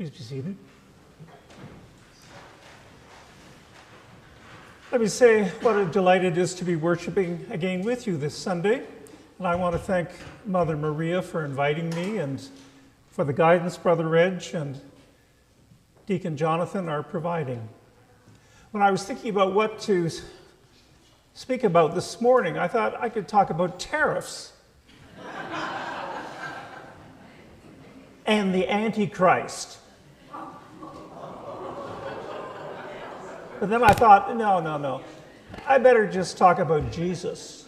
Please be seated. Let me say what a delight it is to be worshiping again with you this Sunday. And I want to thank Mother Maria for inviting me and for the guidance Brother Reg and Deacon Jonathan are providing. When I was thinking about what to speak about this morning, I thought I could talk about tariffs and the Antichrist. But then I thought, no. I better just talk about Jesus.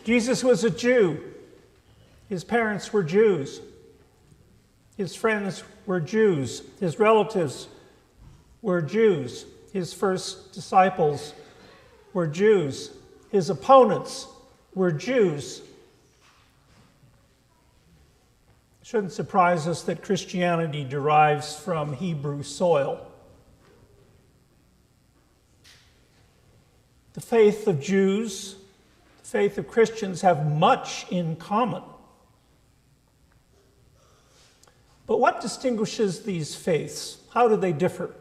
Jesus was a Jew. His parents were Jews. His friends were Jews. His relatives were Jews. His first disciples were Jews. His opponents were Jews. It shouldn't surprise us that Christianity derives from Hebrew soil. The faith of Jews, the faith of Christians have much in common. But what distinguishes these faiths? How do they differ?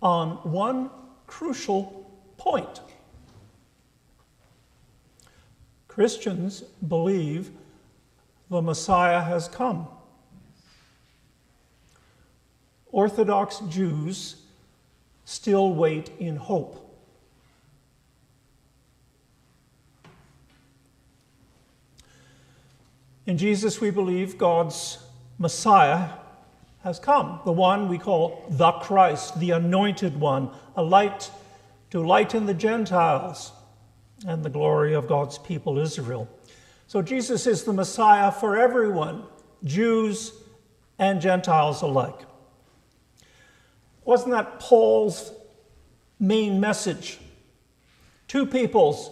On one crucial point. Christians believe the Messiah has come. Orthodox Jews still wait in hope. In Jesus, we believe God's Messiah has come, the one we call the Christ, the Anointed One, a light to lighten the Gentiles and the glory of God's people Israel. So Jesus is the Messiah for everyone, Jews and Gentiles alike. Wasn't that Paul's main message? Two peoples,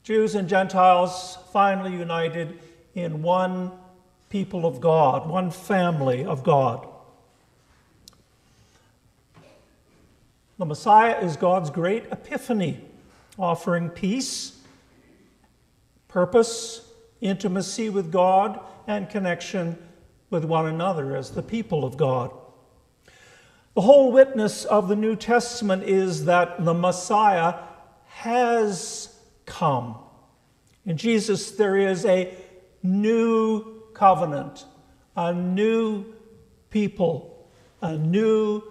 Jews and Gentiles, finally united in one people of God, one family of God. The Messiah is God's great epiphany, offering peace, purpose, intimacy with God, and connection with one another as the people of God. The whole witness of the New Testament is that the Messiah has come. In Jesus, there is a new covenant, a new people, a new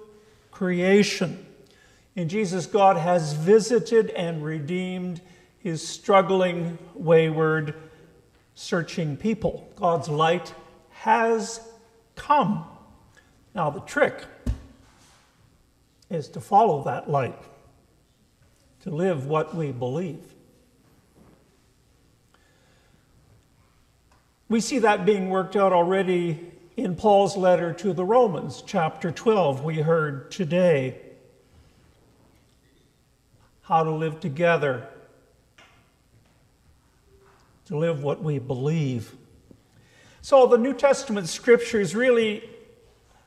creation. In Jesus, God has visited and redeemed his struggling, wayward, searching people. God's light has come. Now the trick is to follow that light, to live what we believe. We see that being worked out already in Paul's letter to the Romans, chapter 12, we heard today. How to live together, to live what we believe. So the New Testament scriptures really,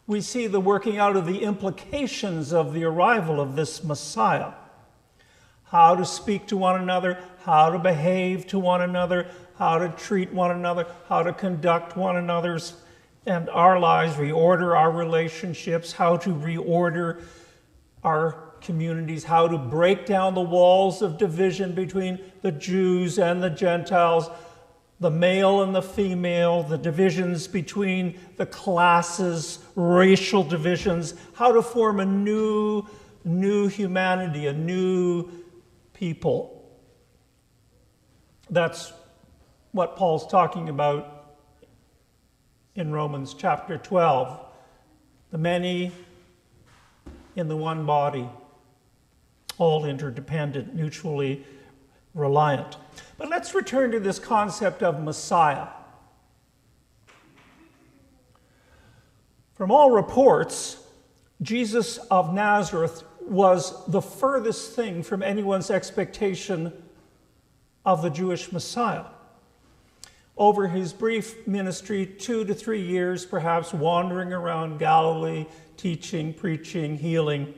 we see the working out of the implications of the arrival of this Messiah. How to speak to one another, how to behave to one another, how to treat one another, how to conduct one another's and our lives, reorder our relationships, how to reorder our communities, how to break down the walls of division between the Jews and the Gentiles, the male and the female, the divisions between the classes, racial divisions, how to form a new humanity, a new people. That's what Paul's talking about in Romans chapter 12. The many in the one body, all interdependent, mutually reliant. But let's return to this concept of Messiah. From all reports, Jesus of Nazareth was the furthest thing from anyone's expectation of the Jewish Messiah. Over his brief ministry, 2 to 3 years, perhaps wandering around Galilee, teaching, preaching, healing,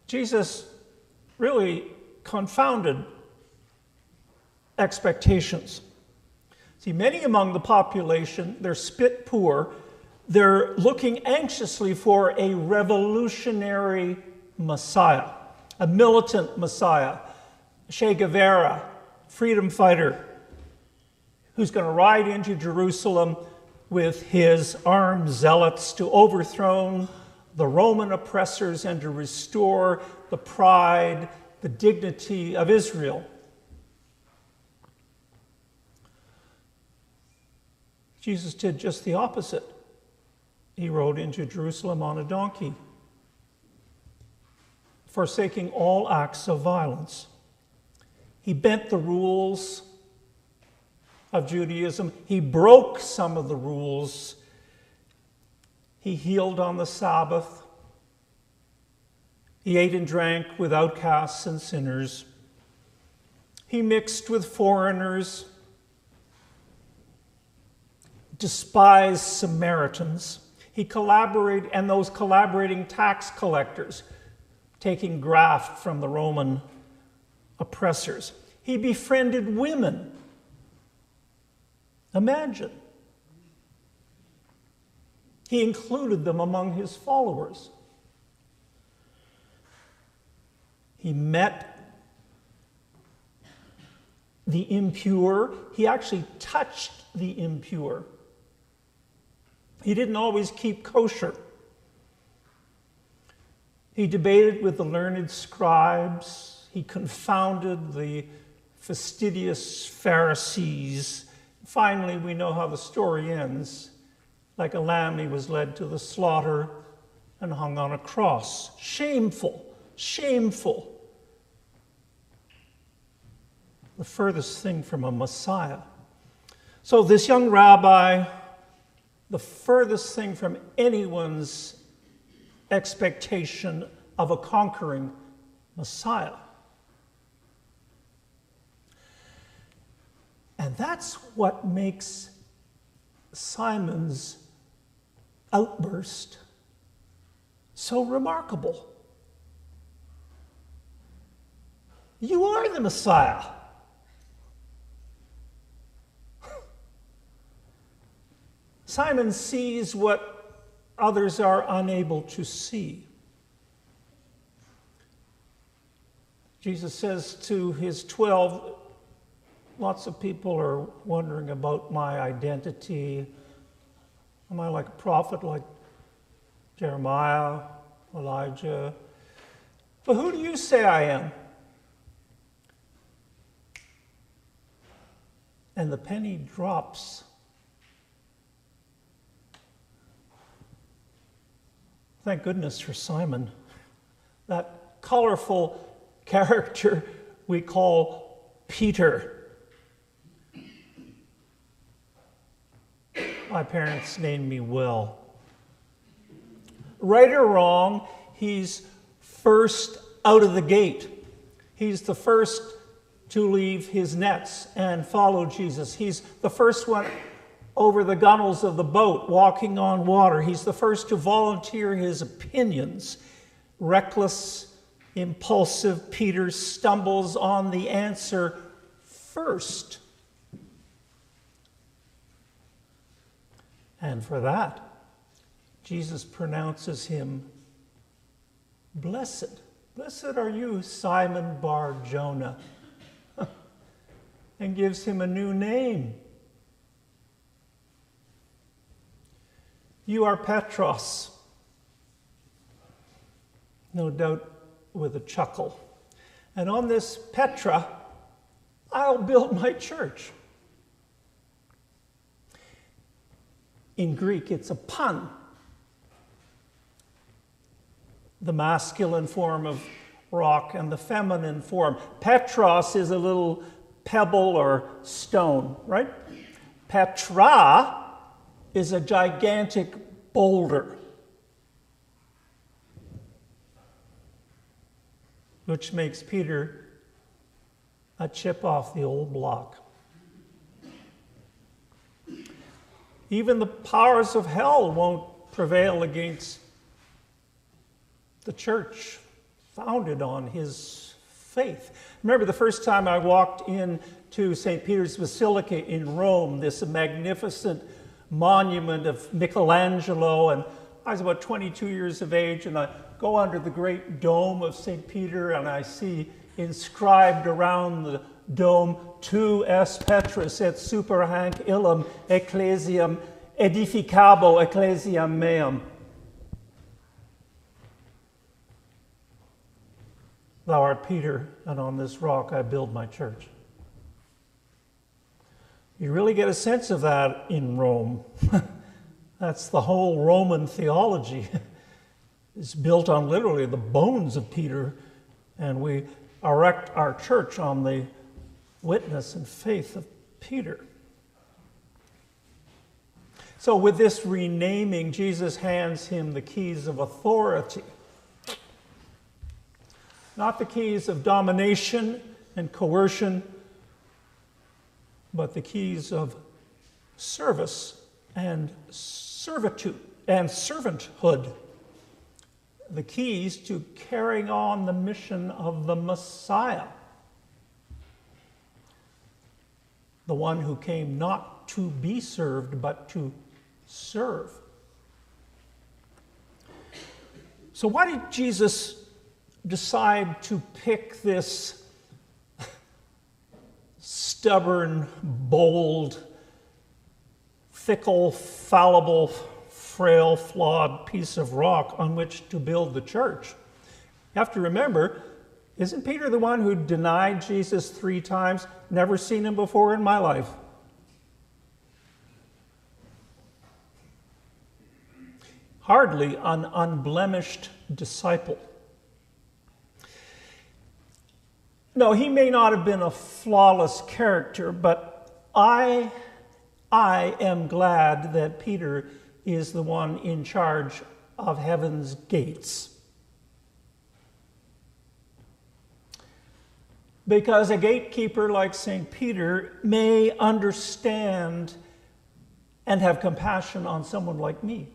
Jesus really confounded expectations. See, many among the population, they're spit poor. They're looking anxiously for a revolutionary Messiah, a militant Messiah, Che Guevara, freedom fighter, who's going to ride into Jerusalem with his armed zealots to overthrow the Roman oppressors and to restore the pride, the dignity of Israel. Jesus did just the opposite. He rode into Jerusalem on a donkey, forsaking all acts of violence. He bent the rules of Judaism. He broke some of the rules. He healed on the Sabbath. He ate and drank with outcasts and sinners. He mixed with foreigners, despised Samaritans. He collaborated, and those collaborating tax collectors, taking graft from the Roman oppressors. He befriended women. Imagine. He included them among his followers. He met the impure. He actually touched the impure. He didn't always keep kosher. He debated with the learned scribes. He confounded the fastidious Pharisees. Finally, we know how the story ends. Like a lamb, he was led to the slaughter and hung on a cross. Shameful, shameful. The furthest thing from a Messiah. So this young rabbi, the furthest thing from anyone's expectation of a conquering Messiah. And that's what makes Simon's outburst so remarkable. You are the Messiah. Simon sees what others are unable to see. Jesus says to his 12, lots of people are wondering about my identity. Am I like a prophet like Jeremiah, Elijah? But who do you say I am? And the penny drops. Thank goodness for Simon, that colorful character we call Peter. My parents named me well. Right or wrong, he's first out of the gate. He's the first to leave his nets and follow Jesus. He's the first one over the gunwales of the boat, walking on water. He's the first to volunteer his opinions. Reckless, impulsive Peter stumbles on the answer first. And for that, Jesus pronounces him blessed. Blessed are you, Simon Bar-Jonah, and gives him a new name. You are Petros, no doubt with a chuckle. And on this Petra, I'll build my church. In Greek, it's a pun. The masculine form of rock and the feminine form. Petros is a little pebble or stone, right? Petra is a gigantic boulder, which makes Peter a chip off the old block. Even the powers of hell won't prevail against the church founded on his faith. Remember the first time I walked in to St. Peter's Basilica in Rome, this magnificent monument of Michelangelo, and I was about 22 years of age, and I go under the great dome of St. Peter, and I see inscribed around the dome, Tu es Petrus et super hanc illum ecclesiam edificabo ecclesiam meum. Thou art Peter, and on this rock I build my church. You really get a sense of that in Rome. That's the whole Roman theology. It's built on literally the bones of Peter, and we erect our church on the witness and faith of Peter. So with this renaming, Jesus hands him the keys of authority. Not the keys of domination and coercion, but the keys of service and servitude and servanthood. The keys to carrying on the mission of the Messiah. The one who came not to be served, but to serve. So why did Jesus decide to pick this stubborn, bold, fickle, fallible, frail, flawed piece of rock on which to build the church? You have to remember, isn't Peter the one who denied Jesus 3 times? Never seen him before in my life. Hardly an unblemished disciple. No, he may not have been a flawless character, but I am glad that Peter is the one in charge of heaven's gates. Because a gatekeeper like St. Peter may understand and have compassion on someone like me.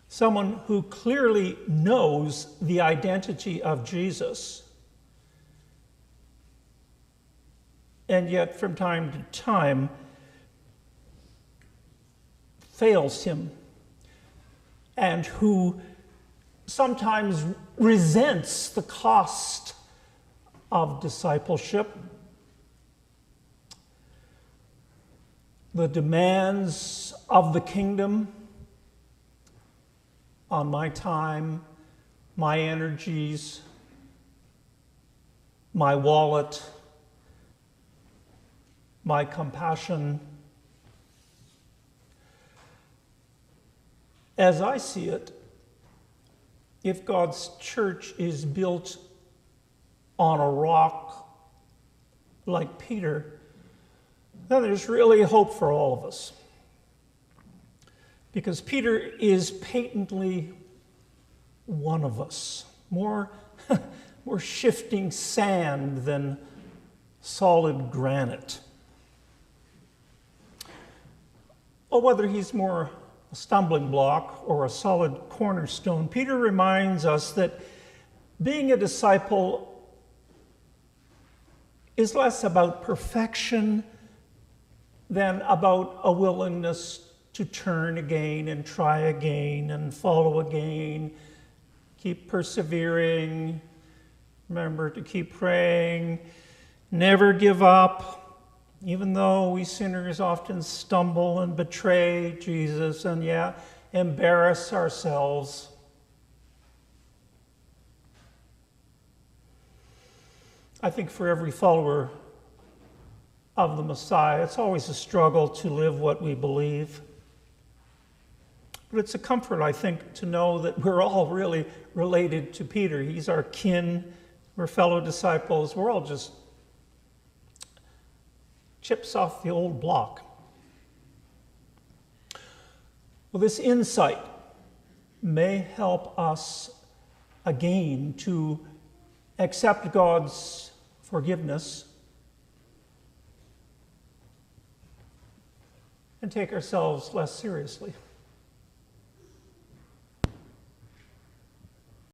Someone who clearly knows the identity of Jesus, and yet from time to time fails him, and who sometimes resents the cost of discipleship, the demands of the kingdom on my time, my energies, my wallet, my compassion. As I see it, if God's church is built on a rock like Peter, then there's really hope for all of us. Because Peter is patently one of us, more shifting sand than solid granite. Or whether he's more a stumbling block or a solid cornerstone, Peter reminds us that being a disciple is less about perfection than about a willingness to turn again and try again and follow again, keep persevering, remember to keep praying, never give up. Even though we sinners often stumble and betray Jesus and embarrass ourselves. I think for every follower of the Messiah, it's always a struggle to live what we believe. But it's a comfort, I think, to know that we're all really related to Peter. He's our kin, we're fellow disciples, we're all just chips off the old block. Well, this insight may help us again to accept God's forgiveness and take ourselves less seriously.